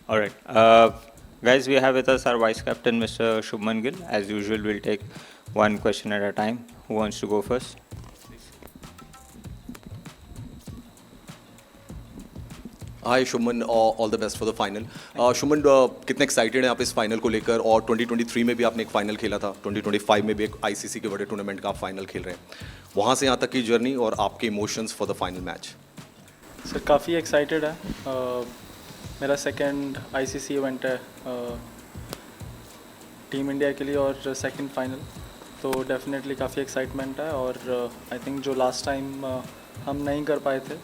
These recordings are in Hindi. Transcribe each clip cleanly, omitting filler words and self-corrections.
All right. Guys, we have with us our Vice Captain, Mr. Shubman Gill. As usual, we'll take one question at a time. Who wants to go first? Hi शुमन, all the best for the final. शुमन, कितने एक्साइटेड हैं आप इस फाइनल को लेकर? और 2023 में भी आपने एक फाइनल खेला था, 2025 में भी एक आईसीसी के बड़े टूर्नामेंट का आप फाइनल खेल रहे हैं। वहाँ से यहाँ तक की जर्नी और आपके emotions for the final match. Sir काफ़ी एक्साइटेड है। मेरा सेकंड आईसीसी इवेंट है टीम इंडिया के लिए और सेकंड फाइनल, तो डेफिनेटली काफ़ी एक्साइटमेंट है। और आई थिंक जो लास्ट टाइम हम नहीं कर पाए थे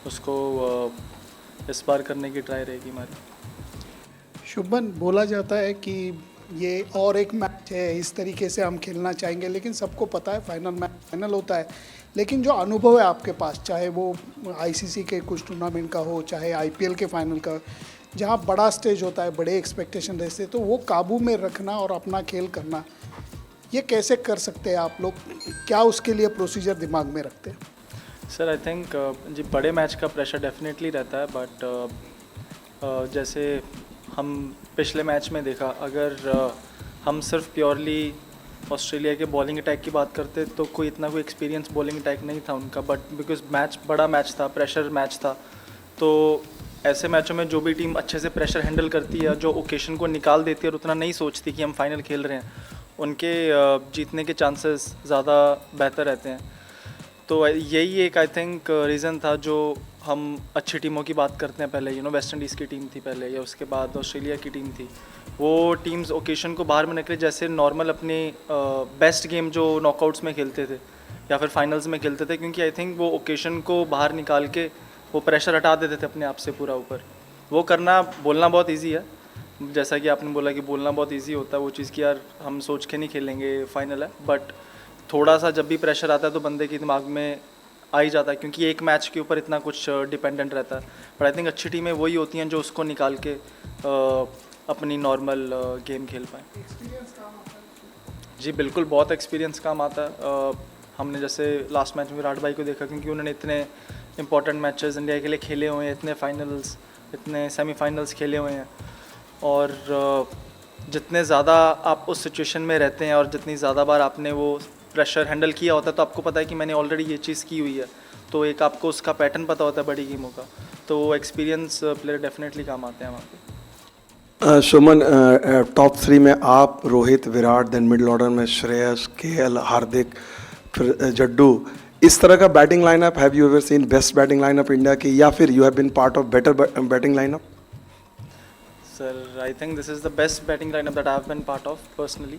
उसको इस बार करने की ट्राई रहेगी हमारी। शुभमन, बोला जाता है कि ये और एक मैच है, इस तरीके से हम खेलना चाहेंगे, लेकिन सबको पता है फाइनल मैच फाइनल होता है। लेकिन जो अनुभव है आपके पास, चाहे वो आईसीसी के कुछ टूर्नामेंट का हो, चाहे आईपीएल के फाइनल का, जहाँ बड़ा स्टेज होता है, बड़े एक्सपेक्टेशन रहते हैं, तो वो काबू में रखना और अपना खेल करना, ये कैसे कर सकते हैं आप लोग? क्या उसके लिए प्रोसीजर दिमाग में रखते हैं? सर आई थिंक जी बड़े मैच का प्रेशर डेफिनेटली रहता है, बट जैसे हम पिछले मैच में देखा, अगर हम सिर्फ प्योरली ऑस्ट्रेलिया के बॉलिंग अटैक की बात करते तो कोई एक्सपीरियंस बॉलिंग अटैक नहीं था उनका, बट बिकॉज मैच बड़ा मैच था, प्रेशर मैच था, तो ऐसे मैचों में जो भी टीम अच्छे से प्रेशर हैंडल करती है, जो ओकेशन को निकाल देती है और उतना नहीं सोचती कि हम फाइनल खेल रहे हैं, उनके जीतने के चांसेस ज़्यादा बेहतर रहते हैं। तो यही एक आई थिंक रीज़न था जो हम अच्छी टीमों की बात करते हैं। पहले वेस्ट इंडीज़ की टीम थी पहले, या उसके बाद ऑस्ट्रेलिया की टीम थी। वो टीम्स ओकेशन को बाहर में निकले, जैसे नॉर्मल अपने बेस्ट गेम जो नॉकआउट्स में खेलते थे या फिर फाइनल्स में खेलते थे, क्योंकि आई थिंक वो ओकेशन को बाहर निकाल के वो प्रेशर हटा देते थे अपने आप से पूरा ऊपर। वो करना, बोलना बहुत ईजी है, जैसा कि आपने बोला कि बोलना बहुत ईजी होता है वो चीज़ कि यार हम सोच के नहीं खेलेंगे, फाइनल है, बट थोड़ा सा जब भी प्रेशर आता है तो बंदे के दिमाग में आ ही जाता है, क्योंकि एक मैच के ऊपर इतना कुछ डिपेंडेंट रहता है। बट आई थिंक अच्छी टीमें वही होती हैं जो उसको निकाल के अपनी नॉर्मल गेम खेल पाएँ। जी बिल्कुल, बहुत एक्सपीरियंस काम आता है। हमने जैसे लास्ट मैच में विराट भाई को देखा, क्योंकि उन्होंने इतने इंपॉर्टेंट मैचेस इंडिया के लिए खेले हुए हैं, इतने फाइनल्स, इतने सेमीफाइनल्स खेले हुए हैं, और जितने ज़्यादा आप उस सिचुएशन में रहते हैं और जितनी ज़्यादा बार आपने वो प्रेशर हैंडल किया होता है, तो आपको पता है कि मैंने ऑलरेडी ये चीज़ की हुई है, तो एक आपको उसका पैटर्न पता होता है बड़ी गेमों का, तो एक्सपीरियंस प्लेयर डेफिनेटली काम आते हैं वहाँ पे। सुमन, टॉप 3 में आप, Rohit, Virat, then middle order में श्रेयस, केएल, हार्दिक, फिर जड्डू, इस तरह का batting lineup, have you ever seen best batting lineup India की, या फिर you have been part of better batting lineup? Sir I think this is the best batting lineup that I have been part of personally.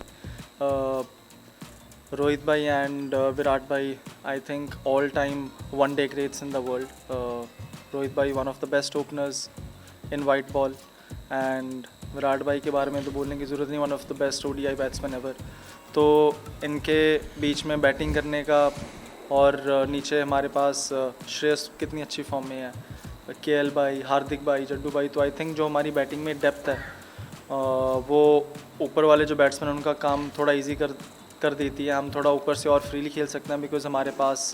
Rohit bhai and Virat bhai, I think all time one day greats in the world. Rohit bhai one of the best openers in white ball, and Virat भाई के बारे में तो बोलने की ज़रूरत नहीं, one of the best ODI batsman ever. तो इनके बीच में बैटिंग करने का, और नीचे हमारे पास श्रेयस कितनी अच्छी फॉर्म में है, केएल भाई, हार्दिक भाई, जड्डू भाई, तो आई थिंक जो हमारी बैटिंग में डेप्थ है वो ऊपर वाले जो बैट्समैन उनका काम थोड़ा इजी कर देती है। हम थोड़ा ऊपर से और फ्रीली खेल सकते हैं, बिकॉज हमारे पास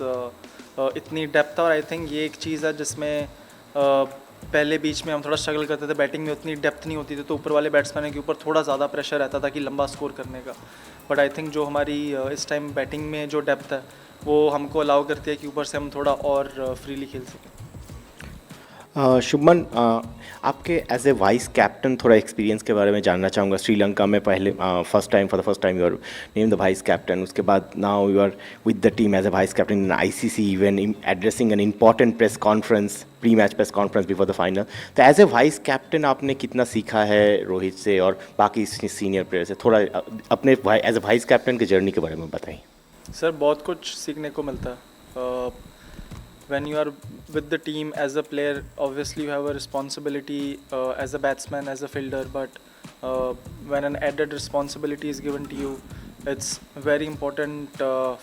इतनी डेप्थ है। और आई थिंक ये एक चीज़ है जिसमें पहले बीच में हम थोड़ा स्ट्रगल करते थे, बैटिंग में उतनी डेप्थ नहीं होती थी, तो ऊपर वाले बैट्समैन के ऊपर थोड़ा ज़्यादा प्रेशर रहता था कि लंबा स्कोर करने का। बट आई थिंक जो हमारी इस टाइम बैटिंग में जो डेप्थ है वो हमको अलाउ करती है कि ऊपर से हम थोड़ा और फ्रीली खेल सकें। शुभमन, आपके एज ए वाइस कैप्टन थोड़ा एक्सपीरियंस के बारे में जानना चाहूँगा। श्रीलंका में पहले for the first time you are name the vice captain, उसके बाद now you are with the team as a vice captain in ICC, even addressing an important press conference, pre match press conference before the final. तो एज ए वाइस कैप्टन आपने कितना सीखा है रोहित से और बाकी सीनियर प्लेयर से? थोड़ा अपने एज ए वाइस कैप्टन की जर्नी के बारे में बताइए। सर बहुत कुछ सीखने को मिलता है। When you are with the team as a player, obviously you have a responsibility as a batsman, as a fielder, but when an added responsibility is given to you, it's very important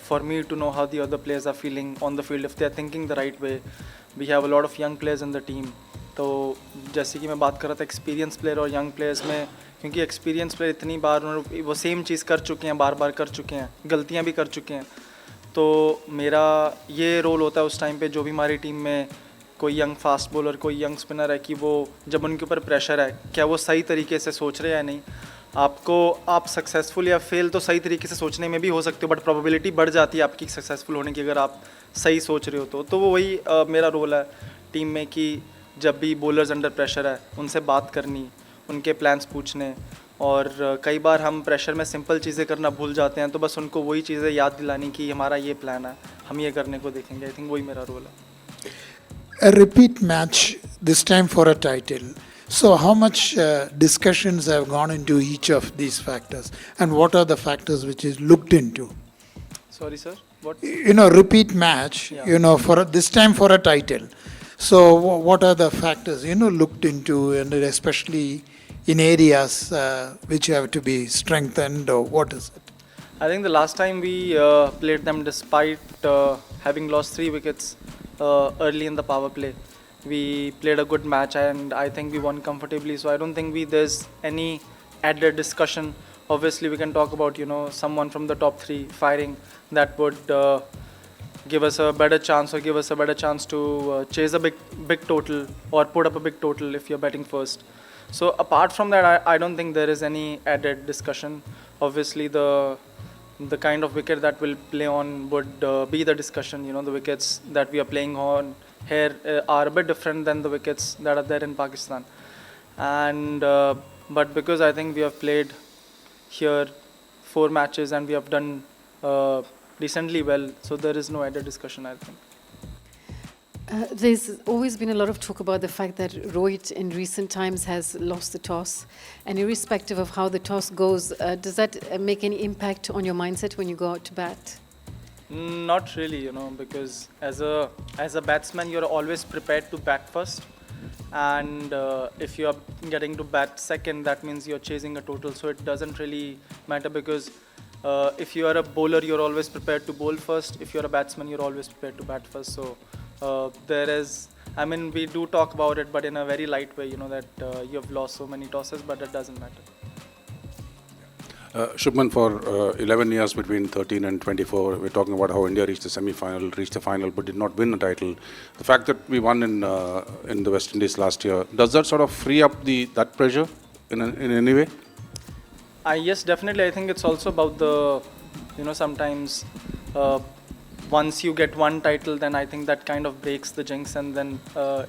for me to know how the other players are feeling on the field, if they are thinking the right way. We have a lot of young players in the team, तो जैसे कि मैं बात कर रहा था एक्सपीरियंस प्लेयर और यंग प्लेयर्स में, क्योंकि एक्सपीरियंस प्लेयर इतनी बार वो सेम चीज़ कर चुके हैं, बार बार कर चुके हैं, गलतियाँ भी कर चुके हैं, तो मेरा ये रोल होता है उस टाइम पे जो भी हमारी टीम में कोई यंग फास्ट बॉलर, कोई यंग स्पिनर है कि वो जब उनके ऊपर प्रेशर है, क्या वो सही तरीके से सोच रहे हैं या नहीं। आप सक्सेसफुल या फेल तो सही तरीके से सोचने में भी हो सकते हो, बट प्रोबेबिलिटी बढ़ जाती है आपकी सक्सेसफुल होने की अगर आप सही सोच रहे हो तो वो वही मेरा रोल है टीम में कि जब भी बॉलर्स अंडर प्रेशर है उनसे बात करनी, उनके प्लान्स पूछने। और कई बार हम प्रेशर में सिंपल चीज़ें करना भूल जाते हैं, तो बस उनको वही चीज़ें याद दिलानी कि हमारा ये प्लान है, हम ये करने को देखेंगे। आई थिंक वही मेरा रोल है। A repeat match, this time for a title. So, how much discussions have gone into each of these factors, and what are the factors which is looked into? Sorry sir, what? Repeat match. Yeah. For this time for a title. So, what are the factors looked into, and especially in areas which have to be strengthened, or what is it? I think the last time we played them, despite having lost 3 wickets early in the power play, we played a good match and I think we won comfortably. So I don't think there's any added discussion. Obviously, we can talk about someone from the top 3 firing that would give us a better chance or give us a better chance to chase a big total or put up a big total if you're batting first. So apart from that, I don't think there is any added discussion. Obviously, the kind of wicket that we'll play on would be the discussion. The wickets that we are playing on here are a bit different than the wickets that are there in Pakistan. And but because I think we have played here 4 matches and we have done decently well, so there is no added discussion, I think. There's always been a lot of talk about the fact that Rohit in recent times has lost the toss, and irrespective of how the toss goes, does that make any impact on your mindset when you go out to bat? Not really, because as a batsman, you're always prepared to bat first, and if you're getting to bat second, that means you're chasing a total. So it doesn't really matter because if you are a bowler, you're always prepared to bowl first. If you're a batsman, you're always prepared to bat first. So we do talk about it, but in a very light way, that you have lost so many tosses, but that doesn't matter. Shubman, for 11 years between 13 and 24, we're talking about how India reached the semi-final, reached the final, but did not win a title. The fact that we won in the West Indies last year, does that sort of free up that pressure in any way? Yes, definitely. I think it's also about sometimes once you get one title, then I think that kind of breaks the jinx, and then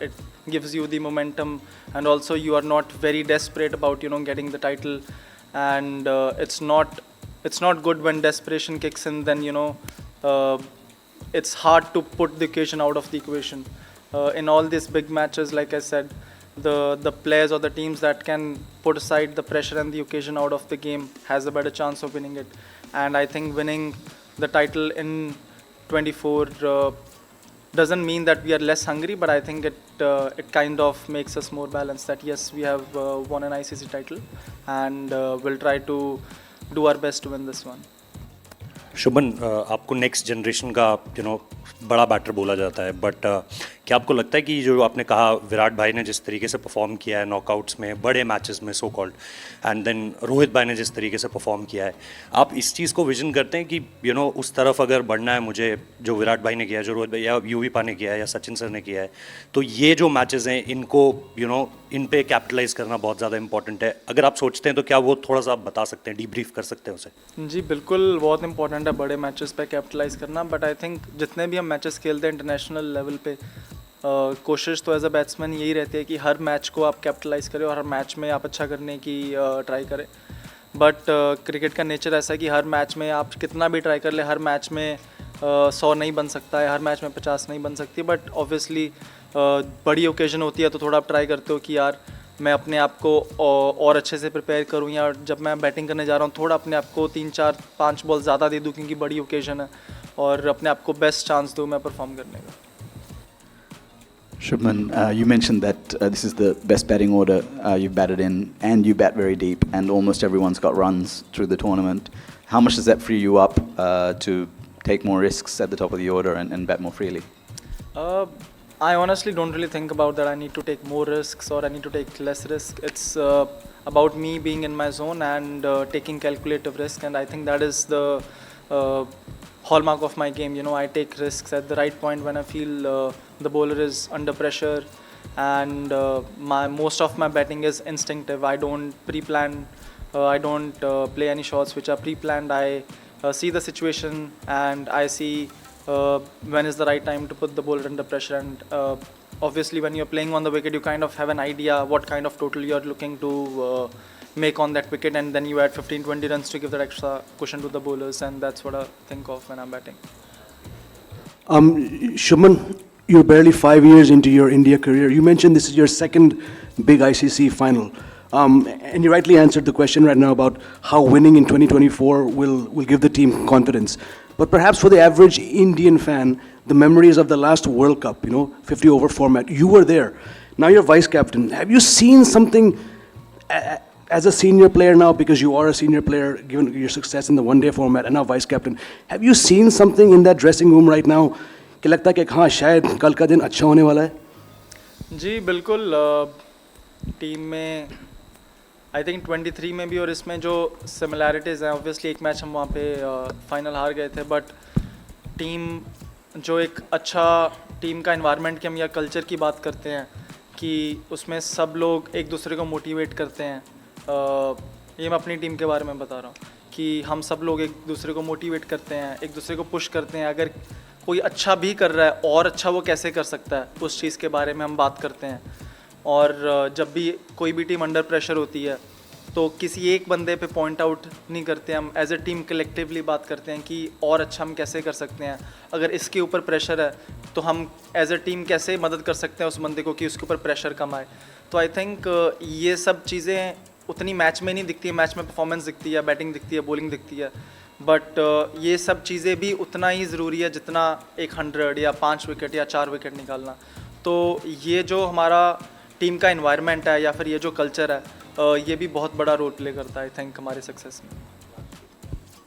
it gives you the momentum, and also you are not very desperate about getting the title, and it's not good when desperation kicks in. Then it's hard to put the occasion out of the equation. In all these big matches, like I said, the players or the teams that can put aside the pressure and the occasion out of the game has a better chance of winning it. And I think winning the title in 24 doesn't mean that we are less hungry, but I think it kind of makes us more balanced, that yes, we have won an ICC title and we'll try to do our best to win this one. शुभन, आपको नेक्स्ट जनरेशन का बड़ा बैटर बोला जाता है, बट क्या आपको लगता है कि जो आपने कहा विराट भाई ने जिस तरीके से परफॉर्म किया है नॉकआउट्स में, बड़े मैचेस में so called, and then Rohit भाई ने जिस तरीके से परफॉर्म किया है, आप इस चीज़ को विजन करते हैं कि उस तरफ अगर बढ़ना है मुझे, जो विराट भाई ने किया है, जो रोहित भाई या यूवी पा ने किया है या सचिन सर ने किया है, तो ये जो मैचेस हैं इनको इन पे कैपिटलाइज करना बहुत ज़्यादा इंपॉर्टेंट है? अगर आप सोचते हैं तो क्या वो थोड़ा सा बता सकते हैं, डीब्रीफ कर सकते हैं उसे? जी बिल्कुल, बहुत इंपॉर्टेंट है बड़े मैचेस पे कैपिटलाइज करना, बट आई थिंक जितने भी हम मैचेस खेलते हैं इंटरनेशनल लेवल पे, कोशिश तो एज अ बैट्समैन यही रहती है कि हर मैच को आप कैपिटलाइज करें और हर मैच में आप अच्छा करने की ट्राई करें। बट क्रिकेट का नेचर ऐसा है कि हर मैच में आप कितना भी ट्राई कर ले, हर मैच में 100 नहीं बन सकता है, हर मैच में 50 नहीं बन सकती, बट ऑब्वियसली बड़ी ओकेजन होती है तो थोड़ा आप ट्राई करते हो कि यार मैं अपने आप को और अच्छे से प्रिपेयर करूँ, या जब मैं बैटिंग करने जा रहा हूँ थोड़ा अपने आप को 3, 4, 5 बॉल ज़्यादा दे दूँ क्योंकि बड़ी ओकेजन है, और अपने आप को बेस्ट चांस दूँ मैं परफॉर्म करने का। Shubman, you mentioned that this is the best batting order you've batted in, and you bat very deep, and almost everyone's got runs through the tournament. How much does that free you up to take more risks at the top of the order and bat more freely? I honestly don't really think about that I need to take more risks or I need to take less risk. It's about me being in my zone and taking calculative risk, and I think that is the hallmark of my game. You know, I take risks at the right point when I feel the bowler is under pressure, and most of my batting is instinctive. I don't pre-plan. I don't play any shots which are pre-planned. I see the situation and I see when is the right time to put the bowler under pressure. And obviously, when you're playing on the wicket, you kind of have an idea what kind of total you're looking to make on that wicket, and then you add 15-20 runs to give that extra cushion to the bowlers, and that's what I think of when I'm batting. Shubman, you're barely 5 years into your India career. You mentioned this is your second big ICC final. And you rightly answered the question right now about how winning in 2024 will give the team confidence. But perhaps for the average Indian fan, the memories of the last World Cup, 50-over format, you were there. Now you're vice captain. Have you seen something as a senior player now, because you are a senior player, given your success in the one-day format and now vice captain, have you seen something in that dressing room right now कि लगता है कि हाँ शायद कल का दिन अच्छा होने वाला है? जी बिल्कुल, टीम में आई थिंक 23 में भी और इसमें जो सिमिलैरिटीज़ हैं, ऑब्वियसली एक मैच हम वहाँ पे फाइनल हार गए थे, बट टीम जो एक अच्छा टीम का एनवायरनमेंट की हम या कल्चर की बात करते हैं कि उसमें सब लोग एक दूसरे को मोटिवेट करते हैं, ये मैं अपनी टीम के बारे में बता रहा हूँ कि हम सब लोग एक दूसरे को मोटिवेट करते हैं, एक दूसरे को पुश करते हैं. अगर कोई अच्छा भी कर रहा है और अच्छा वो कैसे कर सकता है, उस चीज़ के बारे में हम बात करते हैं. और जब भी कोई भी टीम अंडर प्रेशर होती है तो किसी एक बंदे पे पॉइंट आउट नहीं करते, हम एज ए टीम कलेक्टिवली बात करते हैं कि और अच्छा हम कैसे कर सकते हैं. अगर इसके ऊपर प्रेशर है तो हम एज ए टीम कैसे मदद कर सकते हैं उस बंदे को कि उसके ऊपर प्रेशर कम आए. तो आई थिंक ये सब चीज़ें उतनी मैच में नहीं दिखती है. मैच में परफॉर्मेंस दिखती है, बैटिंग दिखती है, बॉलिंग दिखती है, बट ये सब चीज़ें भी उतना ही ज़रूरी है जितना एक 100 या 5 विकेट या 4 विकेट निकालना. तो ये जो हमारा टीम का एनवायरनमेंट है या फिर ये जो कल्चर है, ये भी बहुत बड़ा रोल प्ले करता है आई थिंक हमारे सक्सेस में.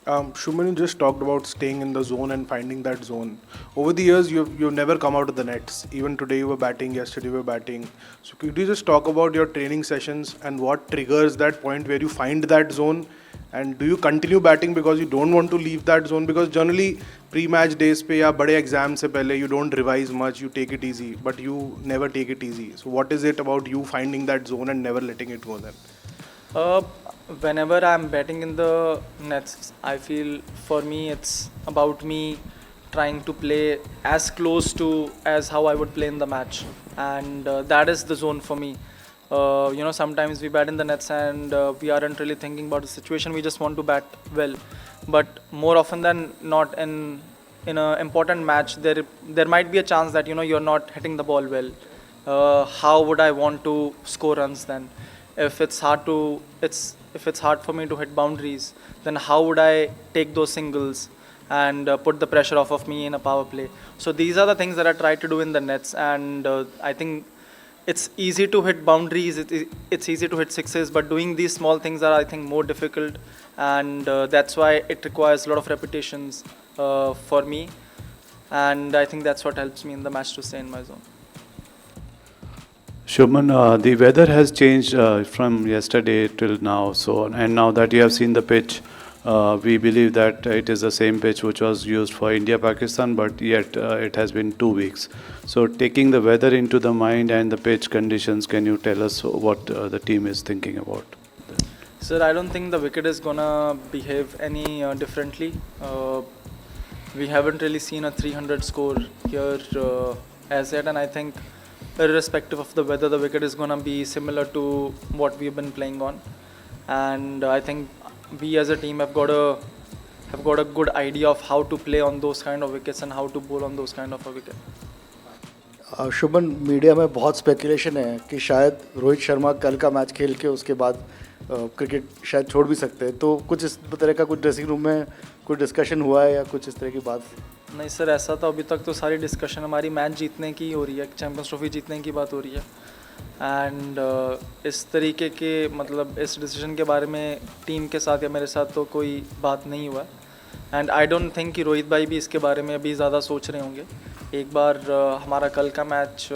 Shubman, you just talked about staying in the zone and finding that zone. Over the years, you've never come out of the nets. Even today you were batting, yesterday you were batting. So could you just talk about your training sessions and what triggers that point where you find that zone? And do you continue batting because you don't want to leave that zone? Because generally pre-match days पे या बड़े exam से पहले you don't revise much, you take it easy, but you never take it easy. So what is it about you finding that zone and never letting it go then? Whenever I'm batting in the nets, I feel for me it's about me trying to play as close to as how I would play in the match, and that is the zone for me. Sometimes we bat in the nets and we aren't really thinking about the situation. We just want to bat well, but more often than not in an important match, there might be a chance that you're not hitting the ball well. How would I want to score runs then? If it's hard for me to hit boundaries, then how would I take those singles and put the pressure off of me in a power play? So these are the things that I try to do in the nets, and I think it's easy to hit boundaries, it's easy to hit sixes, but doing these small things are I think more difficult, and that's why it requires a lot of repetitions for me, and I think that's what helps me in the match to stay in my zone. Shubman, the weather has changed from yesterday till now, and now that you have seen the pitch, we believe that it is the same pitch which was used for India-Pakistan, but yet it has been 2 weeks. So taking the weather into the mind and the pitch conditions, can you tell us what the team is thinking about? Sir, I don't think the wicket is gonna behave any differently. We haven't really seen a 300 score here as yet, and I think irrespective of the weather, the wicket is gonna be similar to what we've been playing on, and I think we as a team have got a good idea of how to play on those kind of wickets and how to bowl on those kind of a wicket. Shubman, media में बहुत स्पेकुलेशन है कि शायद रोहित शर्मा कल का मैच खेल के उसके बाद क्रिकेट शायद छोड़ भी सकते हैं, तो कुछ इस तरह का कुछ ड्रेसिंग रूम में कुछ डिस्कशन हुआ है या कुछ इस तरह की बात? नहीं सर, ऐसा तो अभी तक तो सारी डिस्कशन हमारी मैच जीतने की हो रही है, चैम्पियंस ट्रॉफी जीतने की बात हो रही है, एंड इस तरीके के मतलब इस डिसीजन के बारे में टीम के साथ या मेरे साथ तो कोई बात नहीं हुआ, एंड आई डोंट थिंक कि रोहित भाई भी इसके बारे में अभी ज़्यादा सोच रहे होंगे. एक बार हमारा कल का मैच